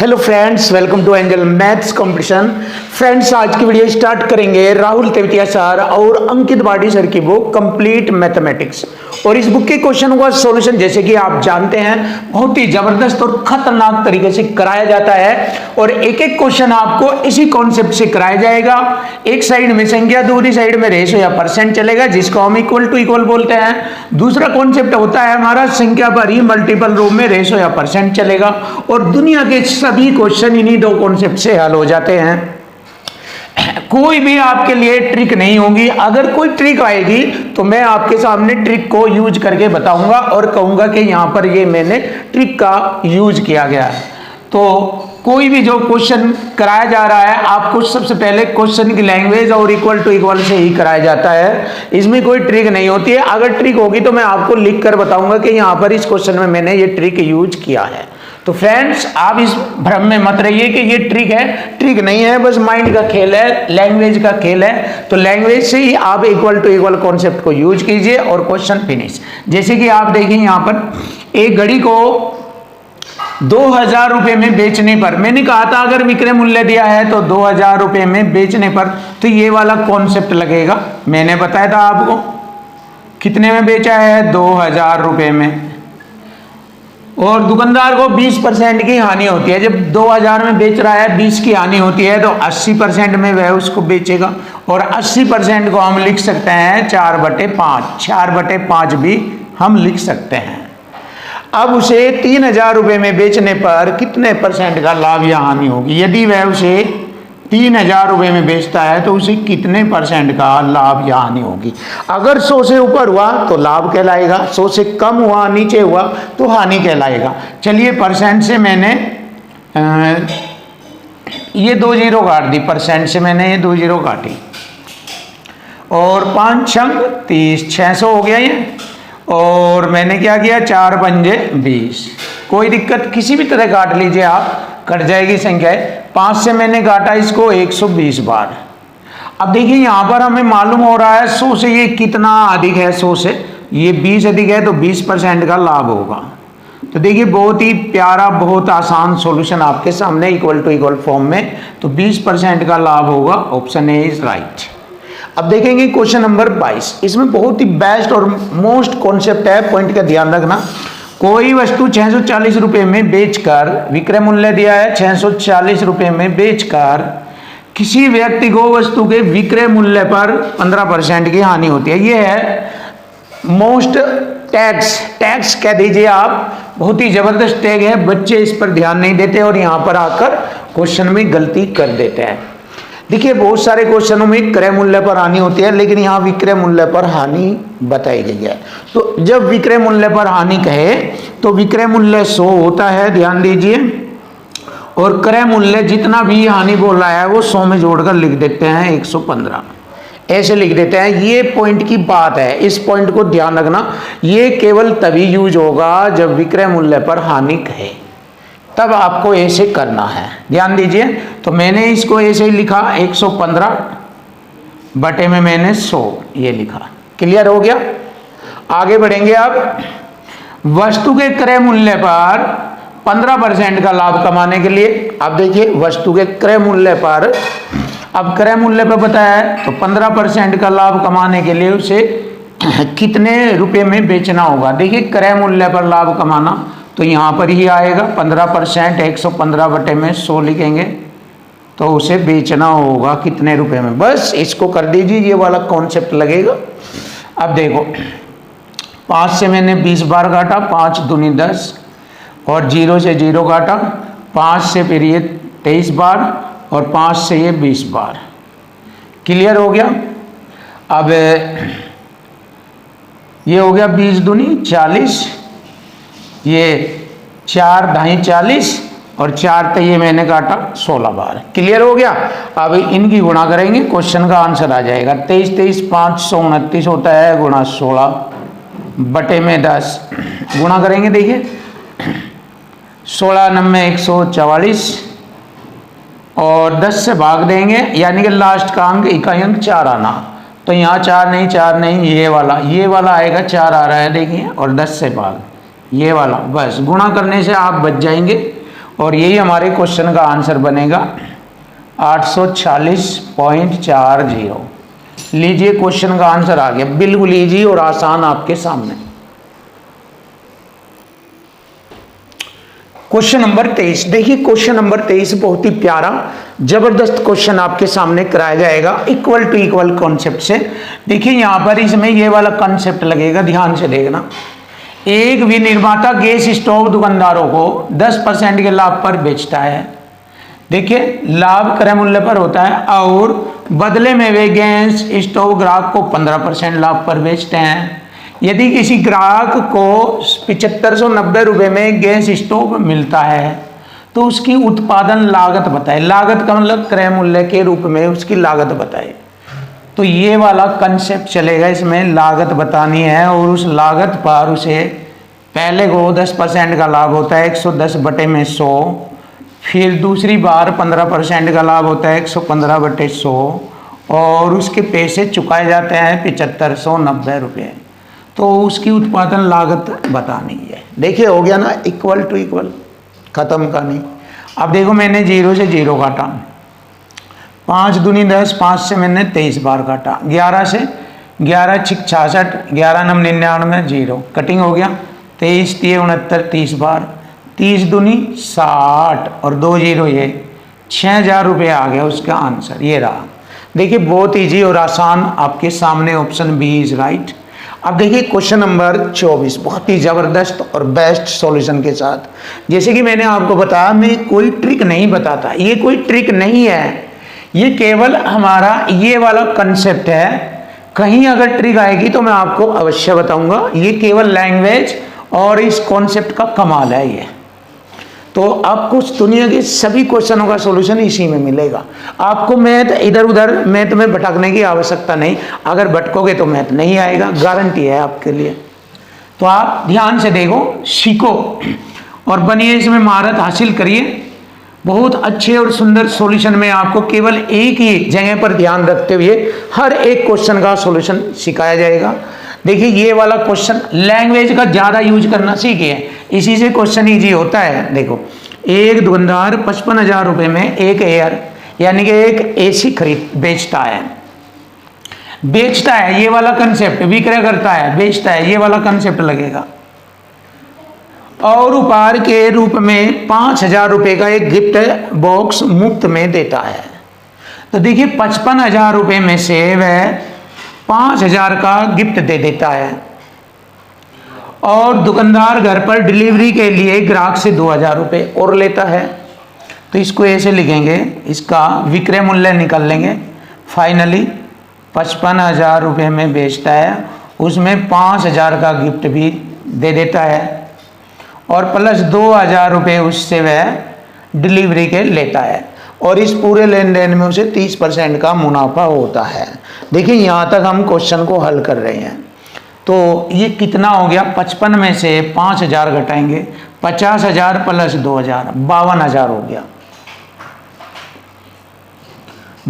Hello friends, welcome to angel maths competition. Friends, आज की video start करेंगे Rahul Tewatia sir और अंकित बाडी सर की बुक कंप्लीट मैथमेटिक्स। और इस बुक के क्वेश्चन का सॉल्यूशन जैसे कि आप जानते हैं बहुत ही जबरदस्त और खतरनाक तरीके से कराया जाता है। और एक एक क्वेश्चन आपको इसी कॉन्सेप्ट से कराया जाएगा। एक साइड में संख्या, दूसरी साइड में रेशो या परसेंट चलेगा, जिसको हम इक्वल टू इक्वल बोलते हैं। दूसरा कॉन्सेप्ट होता है हमारा संख्या पर ही मल्टीपल रूप में रेशो या परसेंट चलेगा। और दुनिया के सभी क्वेश्चन इन्हीं दो कॉन्सेप्ट से हल हो जाते हैं। कोई भी आपके लिए ट्रिक नहीं होगी। अगर कोई ट्रिक आएगी तो मैं आपके सामने ट्रिक को यूज करके बताऊंगा और कहूंगा कि यहां पर ये मैंने ट्रिक का यूज किया गया है। तो कोई भी जो क्वेश्चन कराया जा रहा है आपको सबसे पहले क्वेश्चन की लैंग्वेज और इक्वल टू इक्वल से ही कराया जाता है। इसमें कोई ट्रिक नहीं होती है। अगर ट्रिक होगी तो मैं आपको लिख कर बताऊंगा कि यहां पर इस क्वेश्चन में मैंने ये ट्रिक यूज किया है। तो फ्रेंड्स, आप इस भ्रम में मत रहिए कि ये ट्रिक है। ट्रिक नहीं है, बस माइंड का खेल है, लैंग्वेज का खेल है। तो लैंग्वेज से ही आप इक्वल टू इक्वल कॉन्सेप्ट को यूज कीजिए और क्वेश्चन फिनिश। जैसे कि आप देखिए यहां पर एक घड़ी को 2000 रुपए में बेचने पर, मैंने कहा था अगर विक्रय मूल्य दिया है तो 2000 रुपए में बेचने पर तो ये वाला कॉन्सेप्ट लगेगा। मैंने बताया था आपको कितने में बेचा है, 2000 रुपए में। और दुकानदार को 20% की हानि होती है। जब 2000 में बेच रहा है 20 की हानि होती है तो 80% में वह उसको बेचेगा। और 80% को हम लिख सकते हैं 4/5। 4/5 भी हम लिख सकते हैं। अब उसे 3000 रुपए में बेचने पर कितने परसेंट का लाभ या हानि होगी। यदि वह उसे 3000 रुपए में बेचता है तो उसे कितने परसेंट का लाभ या हानि होगी। अगर 100 से ऊपर हुआ तो लाभ कहलाएगा, 100 से कम हुआ, नीचे हुआ तो हानि कहलाएगा। चलिए परसेंट से मैंने ये 2 जीरो काट दी। परसेंट से मैंने ये 2 जीरो काटी और 5 छंग 30, 600 हो गया ये। और मैंने क्या किया, 4 पंजे 20। कोई दिक्कत, किसी भी तरह काट लीजिए आप, कट जाएगी संख्या। 5 से मैंने काटा इसको 120 बार। अब देखिए यहां पर हमें मालूम हो रहा है 100 से ये कितना अधिक है। 100 से ये 20 अधिक है तो 20% का लाभ होगा। तो देखिए बहुत ही प्यारा, बहुत आसान सॉल्यूशन आपके सामने इक्वल टू इक्वल फॉर्म में। तो 20% का लाभ होगा। Option A is right. अब देखेंगे क्वेश्चन नंबर 22। इसमें बहुत ही बेस्ट और मोस्ट कॉन्सेप्ट है, पॉइंट का ध्यान रखना। कोई वस्तु 640 रुपए में बेचकर, विक्रय मूल्य दिया है 640 रुपए में बेचकर किसी व्यक्ति को वस्तु के विक्रय मूल्य पर 15% की हानि होती है। ये है मोस्ट टैक्स कह दीजिए आप। बहुत ही जबरदस्त टैग है। बच्चे इस पर ध्यान नहीं देते और यहां पर आकर क्वेश्चन में गलती कर देते हैं। देखिए बहुत सारे क्वेश्चनों में क्रय मूल्य पर हानि होती है, लेकिन यहाँ विक्रय मूल्य पर हानि बताई गई है। तो जब विक्रय मूल्य पर हानि कहे तो विक्रय मूल्य 100 होता है, ध्यान दीजिए। और क्रय मूल्य जितना भी हानि बोल रहा है वो 100 में जोड़कर लिख देते हैं 115, ऐसे लिख देते हैं। ये पॉइंट की बात है, इस पॉइंट को ध्यान रखना। ये केवल तभी यूज होगा जब विक्रय मूल्य पर हानि कहे, तब आपको ऐसे करना है, ध्यान दीजिए। तो मैंने इसको ऐसे ही लिखा 115 बटे में मैंने 100 ये लिखा। क्लियर हो गया। आगे बढ़ेंगे। अब वस्तु के क्रय मूल्य पर 15% का लाभ कमाने के लिए, अब देखिए वस्तु के क्रय मूल्य पर, अब क्रय मूल्य पर बताया है तो 15% का लाभ कमाने के लिए उसे कितने रुपए में बेचना होगा। देखिए क्रय मूल्य पर लाभ कमाना तो यहाँ पर ही आएगा 15%। 115 बटे में 100 लिखेंगे तो उसे बेचना होगा कितने रुपए में। बस इसको कर दीजिए, ये वाला कॉन्सेप्ट लगेगा। अब देखो 5 से मैंने 20 बार काटा, 5 दूनी 10 और 0 से 0 काटा। 5 से फिर ये 23 बार और 5 से ये 20 बार। क्लियर हो गया। अब ये हो गया 20 दूनी 40, ये 4 ढाई 40 और 4 तो ये मैंने काटा 16 बार। क्लियर हो गया। अब इनकी गुणा करेंगे, क्वेश्चन का आंसर आ जाएगा। 23 23 529 होता है गुणा 16 बटे में 10। गुणा करेंगे, देखिए 16 9 144 और 10 से भाग देंगे, यानी कि लास्ट का अंक इकाई अंक 4 आना। तो यहाँ 4 नहीं ये वाला आएगा 4 आ रहा है, देखिए। और 10 से भाग ये वाला, बस गुणा करने से आप बच जाएंगे। और यही हमारे क्वेश्चन का आंसर बनेगा 840.40। लीजिए क्वेश्चन का आंसर आ गया, बिल्कुल इजी और आसान आपके सामने। क्वेश्चन नंबर 23, देखिए क्वेश्चन नंबर 23 बहुत ही प्यारा जबरदस्त क्वेश्चन आपके सामने कराया जाएगा इक्वल टू इक्वल कॉन्सेप्ट से। देखिए यहां पर इसमें ये वाला कॉन्सेप्ट लगेगा, ध्यान से देखना। एक विनिर्माता गैस स्टोव दुकानदारों को 10% के लाभ पर बेचता है। देखिए लाभ क्रय मूल्य पर होता है और बदले में वे गैस स्टोव ग्राहक को 15% लाभ पर बेचते हैं। यदि किसी ग्राहक को 7590 रुपये में गैस स्टोव मिलता है तो उसकी उत्पादन लागत बताए। लागत का मतलब क्रय मूल्य के रूप में उसकी लागत बताए। तो ये वाला कंसेप्ट चलेगा, इसमें लागत बतानी है और उस लागत पर उसे पहले को 10% का लाभ होता है 110/100, फिर दूसरी बार 15% का लाभ होता है 115/100 और उसके पैसे चुकाए जाते हैं 7590 रुपये। तो उसकी उत्पादन लागत बतानी है। देखिए हो गया ना इक्वल टू इक्वल, खत्म का नहीं। अब देखो मैंने 0 से 0 काटा, 5 दूनी 10, 5 से मैंने 23 बार काटा, 11 से 11 6 66, 11 9 99 0 कटिंग हो गया, 23 3 69 30 बार, 30 दूनी 60 और 2 0 ये 6000 रुपये आ गया उसका आंसर, ये रहा। देखिए बहुत ईजी और आसान आपके सामने, ऑप्शन बी इज राइट। अब देखिए क्वेश्चन नंबर 24 बहुत ही ज़बरदस्त और बेस्ट सॉल्यूशन के साथ। जैसे कि मैंने आपको बताया मैं कोई ट्रिक नहीं बताता, ये कोई ट्रिक नहीं है, ये केवल हमारा ये वाला कंसेप्ट है। कहीं अगर ट्रिक आएगी तो मैं आपको अवश्य बताऊंगा। ये केवल लैंग्वेज और इस कॉन्सेप्ट का कमाल है ये। तो आपको दुनिया के सभी क्वेश्चनों का सॉल्यूशन इसी में मिलेगा। आपको मैथ इधर उधर मैथ में भटकने की आवश्यकता नहीं, अगर भटकोगे तो मैथ नहीं आएगा, गारंटी है आपके लिए। तो आप ध्यान से देखो, सीखो और बनिए, इसमें महारत हासिल करिए। बहुत अच्छे और सुंदर सॉल्यूशन में आपको केवल एक ही जगह पर ध्यान रखते हुए हर एक क्वेश्चन का सॉल्यूशन सिखाया जाएगा। देखिए ये वाला क्वेश्चन लैंग्वेज का ज़्यादा यूज करना सीखिए, इसी से क्वेश्चन इजी होता है। देखो एक दुकानदार 55,000 रुपये में एक एयर यानी कि एक एसी खरीद बेचता है, ये वाला कंसेप्ट, विक्रय करता है बेचता है, ये वाला कंसेप्ट लगेगा। और उपहार के रूप में 5,000 रुपये का एक गिफ्ट बॉक्स मुफ्त में देता है। तो देखिए 55,000 रुपये में से वह 5,000 का गिफ्ट दे देता है और दुकानदार घर पर डिलीवरी के लिए ग्राहक से 2,000 रुपये और लेता है। तो इसको ऐसे लिखेंगे, इसका विक्रय मूल्य निकाल लेंगे। फाइनली 55,000 रुपये में बेचता है, उसमें 5,000 का गिफ्ट भी दे देता है और प्लस 2,000 रुपये उससे वह डिलीवरी के लेता है और इस पूरे लेन देन में उसे 30% का मुनाफा होता है। देखिए यहाँ तक हम क्वेश्चन को हल कर रहे हैं। तो ये कितना हो गया, 55 में से 5,000 घटाएंगे, 50,000 प्लस 2,000 52,000 हो गया।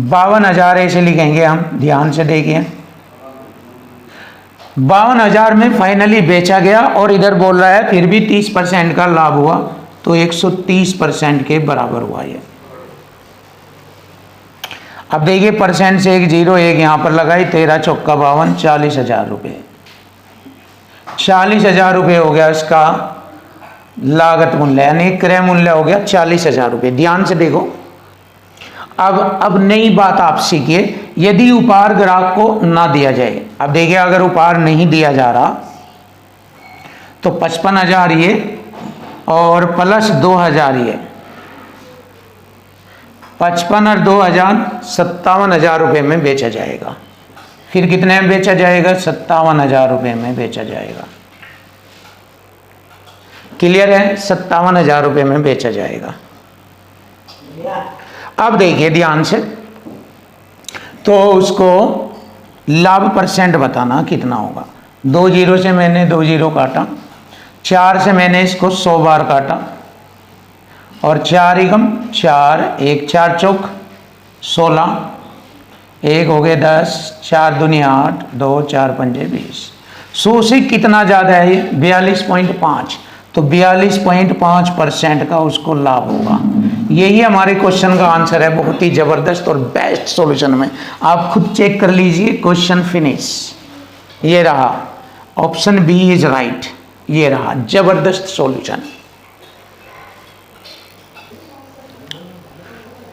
52,000 ऐसे लिखेंगे हम, ध्यान से देखिए। 52,000 में फाइनली बेचा गया और इधर बोल रहा है फिर भी 30% का लाभ हुआ, तो 130% के बराबर हुआ ये। अब देखिए परसेंट से एक जीरो एक यहाँ पर लगाई, 13 चौका 52, 40,000 रुपये। 40,000 रुपये हो गया इसका लागत मूल्य, यानी क्रय मूल्य हो गया 40,000 रुपये। ध्यान से देखो, अब नई बात आप सीखिए। यदि उपहार ग्राहक को ना दिया जाए, अब देखिए अगर उपहार नहीं दिया जा रहा तो 55,000 ये और प्लस 2,000 ये, 55 और 2,000 57,000 रुपये में बेचा जाएगा। फिर कितने में बेचा जाएगा, 57,000 रुपये में बेचा जाएगा। क्लियर है, 57,000 रुपये में बेचा जाएगा। अब देखिए ध्यान से, तो उसको लाभ परसेंट बताना कितना होगा। 2 जीरो से मैंने 2 जीरो काटा, 4 से मैंने इसको 100 बार काटा और 4 एकम 4, 1 4 चौक 16, 1 हो गए 10, 4 दूनी 8, 2 4 पंजे 20। 100 से कितना ज़्यादा है ये, 42.5। तो 42.5% का उसको लाभ होगा। यही हमारे क्वेश्चन का आंसर है, बहुत ही जबरदस्त और बेस्ट सॉल्यूशन में। आप खुद चेक कर लीजिए, क्वेश्चन फिनिश। ये रहा, ऑप्शन बी इज राइट। ये रहा जबरदस्त सॉल्यूशन।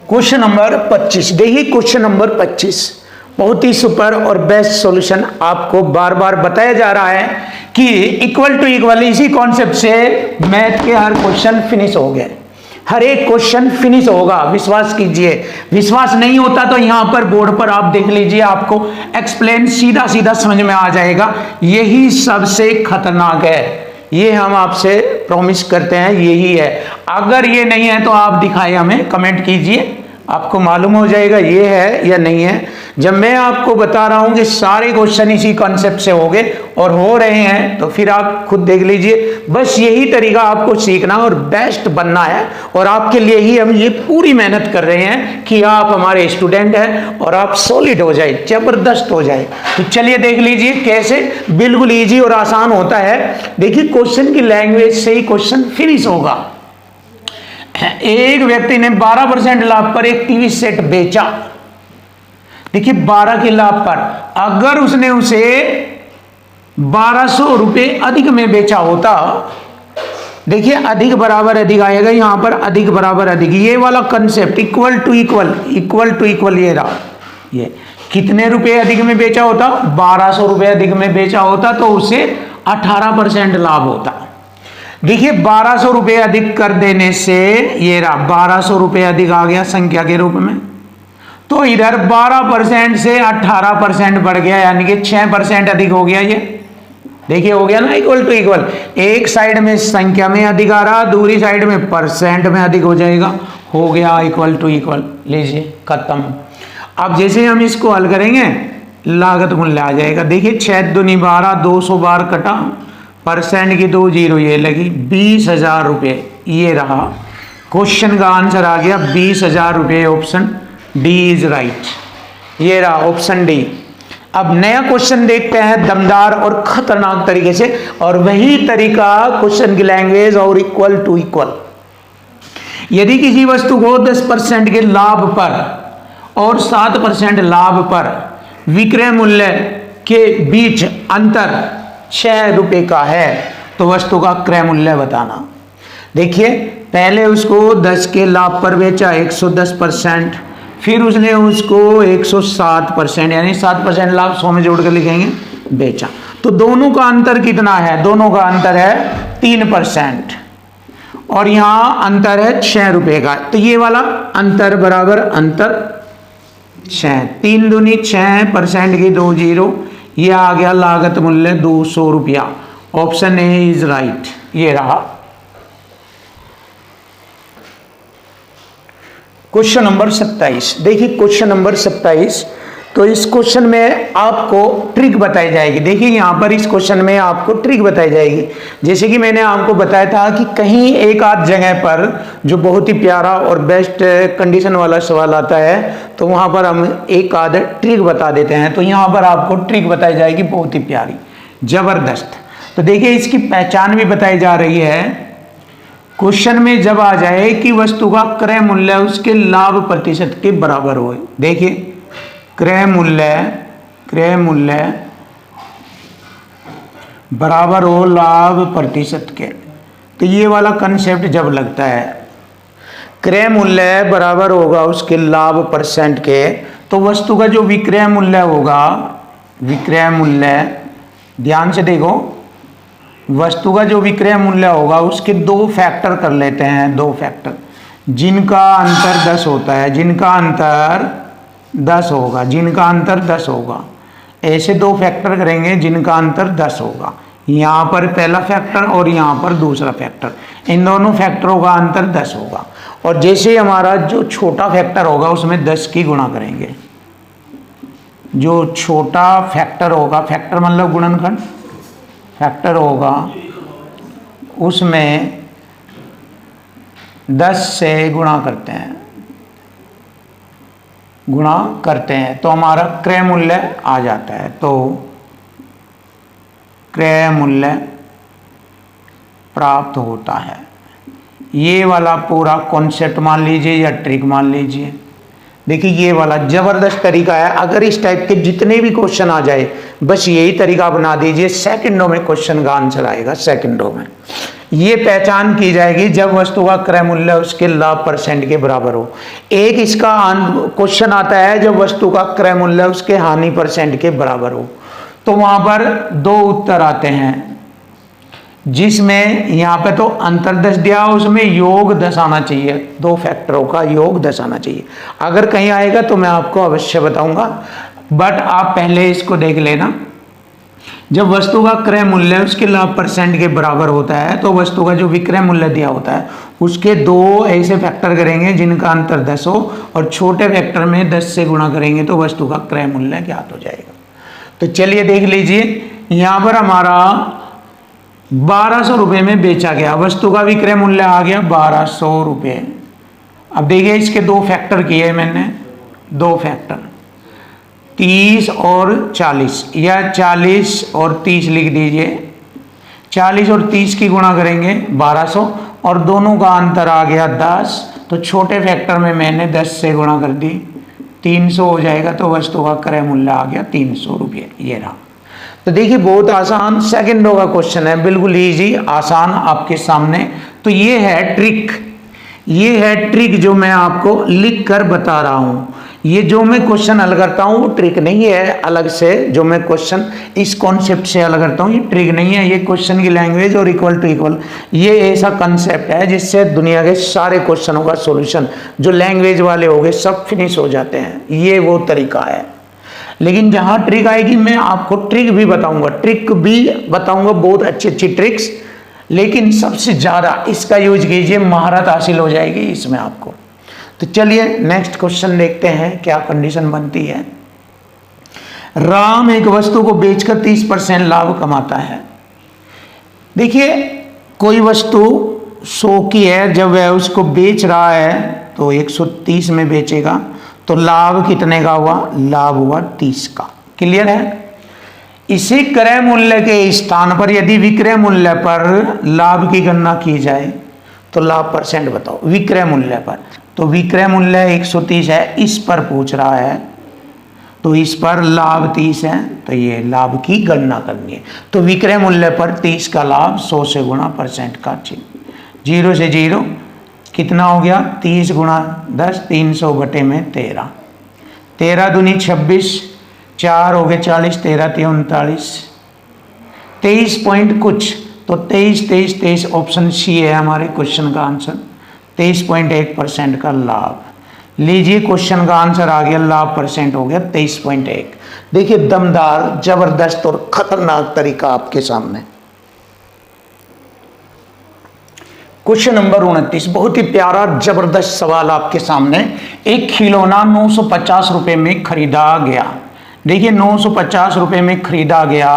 क्वेश्चन नंबर 25 देखिए, क्वेश्चन नंबर 25 बहुत ही सुपर और बेस्ट सॉल्यूशन। आपको बार बार बताया जा रहा है कि इक्वल टू इक्वल, इसी कॉन्सेप्ट से मैथ के हर क्वेश्चन फिनिश हो गए, हर एक क्वेश्चन फिनिश होगा, विश्वास कीजिए। विश्वास नहीं होता तो यहां पर बोर्ड पर आप देख लीजिए, आपको एक्सप्लेन सीधा सीधा समझ में आ जाएगा। यही सबसे खतरनाक है, ये हम आपसे प्रॉमिस करते हैं, यही है। अगर ये नहीं है तो आप दिखाए, हमें कमेंट कीजिए, आपको मालूम हो जाएगा ये है या नहीं है। जब मैं आपको बता रहा हूं कि सारे क्वेश्चन इसी कॉन्सेप्ट से हो गए और हो रहे हैं, तो फिर आप खुद देख लीजिए। बस यही तरीका आपको सीखना और बेस्ट बनना है, और आपके लिए ही हम ये पूरी मेहनत कर रहे हैं कि आप हमारे स्टूडेंट हैं और आप सॉलिड हो जाए, जबरदस्त हो जाए। तो चलिए देख लीजिए कैसे, बिल्कुल ईजी और आसान होता है। देखिए, क्वेश्चन की लैंग्वेज से ही क्वेश्चन फिनिश होगा। एक व्यक्ति ने 12% लाभ पर एक टीवी सेट बेचा। देखिए, 12 के लाभ पर, अगर उसने उसे 1200 रुपए अधिक में बेचा होता, देखिए अधिक बराबर अधिक आएगा, यहां पर अधिक बराबर अधिक, ये वाला concept, equal to equal, equal to equal, ये रहा। ये कितने रुपए अधिक में बेचा होता? 1200 रुपए अधिक में बेचा होता तो उसे 18% लाभ होता। देखिए, 1200 रुपए अधिक कर देने से ये रहा 1200 रुपए अधिक आ गया संख्या के रूप में, तो इधर 12% से 18% बढ़ गया, यानी कि 6% अधिक हो गया। ये देखिए हो गया ना इक्वल टू इक्वल। एक साइड में संख्या में अधिक आ रहा, दूसरी साइड में परसेंट में अधिक हो जाएगा, हो गया इक्वल टू इक्वल। लीजिए खत्म। अब जैसे हम इसको हल करेंगे, लागत मूल्य आ जाएगा। देखिए 6 दूनी 12, 200 बार कटा, परसेंट की 2 जीरो ये लगी, 20,000 रुपये। ये रहा क्वेश्चन का आंसर आ गया 20,000 रुपये। Option D is right. ये रहा ऑप्शन डी। अब नया क्वेश्चन देखते हैं दमदार और खतरनाक तरीके से, और वही तरीका क्वेश्चन की लैंग्वेज और इक्वल टू इक्वल। यदि किसी वस्तु को 10% के लाभ पर और 7% लाभ पर विक्रय मूल्य के बीच अंतर 6 रुपए का है, तो वस्तु का क्रय मूल्य बताना। देखिए, पहले उसको 10 के लाभ पर बेचा 110%, फिर उसने उसको 107%, यानी 7% लाभ 100 में जोड़ कर लिखेंगे, बेचा। तो दोनों का अंतर कितना है? दोनों का अंतर है 3%, और यहां अंतर है 6 रुपए का। तो ये वाला अंतर बराबर अंतर 6, 3 दूनी 6, परसेंट की 2 जीरो, ये आ गया लागत मूल्य 200 रुपया। Option A is right. ये रहा क्वेश्चन नंबर 27। देखिए क्वेश्चन नंबर 27, तो इस क्वेश्चन में आपको ट्रिक बताई जाएगी। देखिए यहां पर इस क्वेश्चन में आपको ट्रिक बताई जाएगी। जैसे कि मैंने आपको बताया था कि कहीं एक आध जगह पर जो बहुत ही प्यारा और बेस्ट कंडीशन वाला सवाल आता है, तो वहां पर हम एक आध ट्रिक बता देते हैं। तो यहां पर आपको ट्रिक बताई जाएगी बहुत ही प्यारी, जबरदस्त। तो देखिए इसकी पहचान भी बताई जा रही है। क्वेश्चन में जब आ जाए कि वस्तु का क्रय मूल्य उसके लाभ प्रतिशत के बराबर हो। देखिए क्रय मूल्य बराबर हो लाभ प्रतिशत के, तो ये वाला कंसेप्ट जब लगता है, क्रय मूल्य बराबर होगा उसके लाभ परसेंट के, तो वस्तु का जो विक्रय मूल्य होगा, विक्रय मूल्य, ध्यान से देखो, वस्तु का जो विक्रय मूल्य होगा उसके 2 फैक्टर कर लेते हैं, 2 फैक्टर जिनका अंतर 10 होता है, जिनका अंतर 10 होगा, जिनका अंतर 10 होगा। ऐसे 2 फैक्टर करेंगे जिनका अंतर 10 होगा। यहाँ पर पहला फैक्टर और यहाँ पर दूसरा फैक्टर, इन दोनों फैक्टरों का अंतर 10 होगा। और जैसे हमारा जो छोटा फैक्टर होगा उसमें 10 की गुणा करेंगे। जो छोटा फैक्टर होगा, फैक्टर मतलब गुणनखंड, फैक्टर होगा उसमें 10 से गुणा करते हैं, गुणा करते हैं तो हमारा क्रय मूल्य आ जाता है। तो क्रय मूल्य प्राप्त होता है। ये वाला पूरा कॉन्सेप्ट मान लीजिए या ट्रिक मान लीजिए। देखिए ये वाला जबरदस्त तरीका है। अगर इस टाइप के जितने भी क्वेश्चन आ जाए बस यही तरीका बना दीजिए, सेकंडों में क्वेश्चन का आंसर आएगा। सेकंडों में ये पहचान की जाएगी जब वस्तु का क्रय मूल्य उसके लाभ परसेंट के बराबर हो। एक इसका क्वेश्चन आता है जब वस्तु का क्रय मूल्य उसके हानि परसेंट के बराबर हो, तो वहां पर दो उत्तर आते हैं, जिसमें यहाँ पे तो अंतर्दश दिया उसमें योग दस आना चाहिए, दो फैक्टरों का योग दस आना चाहिए। अगर कहीं आएगा तो मैं आपको अवश्य बताऊंगा, बट आप पहले इसको देख लेना। जब वस्तु का क्रय मूल्य उसके लाभ परसेंट के बराबर होता है तो वस्तु का जो विक्रय मूल्य दिया होता है उसके दो ऐसे फैक्टर करेंगे जिनका अंतर 10 हो, और छोटे फैक्टर में 10 से गुणा करेंगे तो वस्तु का क्रय मूल्य ज्ञात हो जाएगा। तो चलिए देख लीजिए, यहाँ पर हमारा 1200 रुपये में बेचा गया, वस्तु का विक्रय मूल्य आ गया 1200 रुपये। अब देखिए इसके दो फैक्टर किए मैंने, दो फैक्टर 30 और 40, या 40 और 30 लिख दीजिए। 40 और 30 की गुणा करेंगे 1200 और दोनों का अंतर आ गया 10, तो छोटे फैक्टर में मैंने 10 से गुणा कर दी, 300 हो जाएगा, तो वस्तु का क्रय मूल्य आ गया 300 रुपये। ये रहा। तो देखिए बहुत आसान सेकंडों का क्वेश्चन है, बिल्कुल इजी आसान आपके सामने। तो ये है ट्रिक, ये है ट्रिक जो मैं आपको लिख कर बता रहा हूं। ये जो मैं क्वेश्चन हल करता हूं वो ट्रिक नहीं है, अलग से जो मैं क्वेश्चन इस कॉन्सेप्ट से हल करता हूं ये ट्रिक नहीं है, ये क्वेश्चन की लैंग्वेज और इक्वल टू इक्वल ये ऐसा कंसेप्ट है जिससे दुनिया के सारे क्वेश्चनों का सॉल्यूशन जो लैंग्वेज वाले हो गए सब फिनिश हो जाते हैं। ये वो तरीका है। लेकिन जहां ट्रिक आएगी मैं आपको ट्रिक भी बताऊंगा, बहुत अच्छी अच्छी ट्रिक्स, लेकिन सबसे ज़्यादा इसका यूज कीजिए, महारत हासिल हो जाएगी इसमें आपको। तो चलिए नेक्स्ट क्वेश्चन देखते हैं क्या कंडीशन बनती है। राम एक वस्तु को बेचकर 30% लाभ कमाता है। देखिए कोई वस्तु 100 की है, जब वह उसको बेच रहा है तो 130 में बेचेगा, तो लाभ कितने का हुआ? लाभ हुआ 30 का। क्लियर है? इसी क्रय मूल्य के स्थान पर यदि विक्रय मूल्य पर लाभ की गणना की जाए तो लाभ परसेंट बताओ। विक्रय मूल्य पर, तो विक्रय मूल्य 130 है, इस पर पूछ रहा है, तो इस पर लाभ 30 है, तो ये लाभ की गणना करनी है। तो विक्रय मूल्य पर 30 का लाभ 100 से गुणा परसेंट का चिन्ह, 0 से 0 कितना हो गया? 30 गुणा 10, 300 बटे में 13, 13 दूनी 26, 4 हो गए 40, 13 3 39, 23 पॉइंट कुछ, तो 23 ऑप्शन सी है हमारे क्वेश्चन का आंसर। 23.1% का लाभ। लीजिए क्वेश्चन का आंसर आ गया, लाभ परसेंट हो गया 23.1। देखिए दमदार, जबरदस्त और खतरनाक तरीका आपके सामने। क्वेश्चन नंबर 29, बहुत ही प्यारा जबरदस्त सवाल आपके सामने। एक खिलौना 950 रुपये में खरीदा गया। देखिए 950 रुपये में खरीदा गया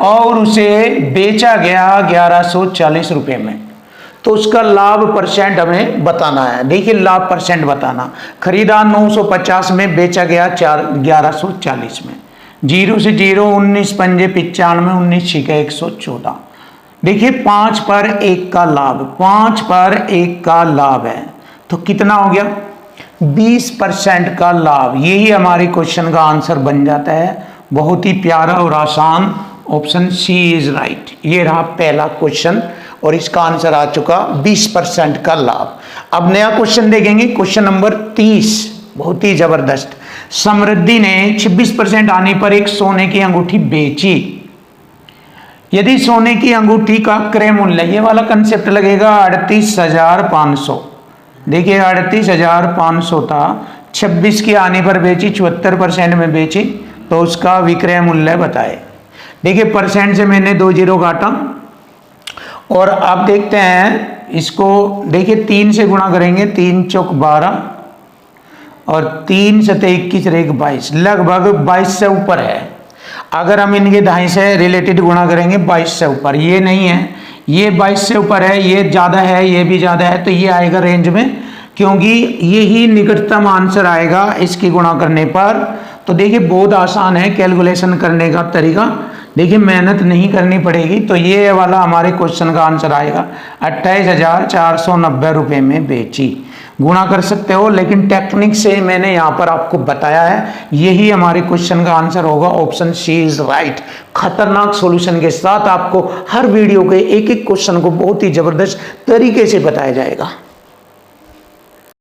और उसे बेचा गया 1140 रुपये में, तो उसका लाभ परसेंट हमें बताना है। देखिए लाभ परसेंट बताना, खरीदा 950 में, बेचा गया 1140 में। 0 से 0 19 पंजे 95, 19 छिके 114। देखिए 5 पर 1 का लाभ, 5 पर 1 का लाभ है, तो कितना हो गया? 20% का लाभ। यही हमारे क्वेश्चन का आंसर बन जाता है। बहुत ही प्यारा और आसान, ऑप्शन सी इज राइट। ये रहा पहला क्वेश्चन और इसका आंसर आ चुका 20% का लाभ। अब नया क्वेश्चन देखेंगे, क्वेश्चन नंबर 30, बहुत ही जबरदस्त। समृद्धि ने 26% आने पर एक सोने की अंगूठी बेची। यदि सोने की अंगूठी का क्रय मूल्य, ये वाला कंसेप्ट लगेगा 38,500। देखिए 38,500 था, 26 की आने पर बेची, 74% में बेची, तो उसका विक्रय मूल्य बताए। देखिए परसेंट से मैंने 2 जीरो काटा और अब देखते हैं इसको। देखिए 3 से गुणा करेंगे, 3 चौक 12 और 3 सते 21 रेख 22, लगभग 22 से ऊपर है। अगर हम इनके दाएं से रिलेटेड गुणा करेंगे 22 से ऊपर, ये नहीं है, ये 22 से ऊपर है, ये ज़्यादा है, ये भी ज़्यादा है, तो ये आएगा रेंज में, क्योंकि यही निकटतम आंसर आएगा इसकी गुणा करने पर। तो देखिए बहुत आसान है कैलकुलेशन करने का तरीका। देखिए मेहनत नहीं करनी पड़ेगी, तो ये वाला हमारे क्वेश्चन का आंसर आएगा 28,490 रुपये में बेची। गुणा कर सकते हो, लेकिन टेक्निक से मैंने यहाँ पर आपको बताया है, यही हमारे क्वेश्चन का आंसर होगा। Option C is right. खतरनाक सॉल्यूशन के साथ आपको हर वीडियो के एक एक क्वेश्चन को बहुत ही जबरदस्त तरीके से बताया जाएगा।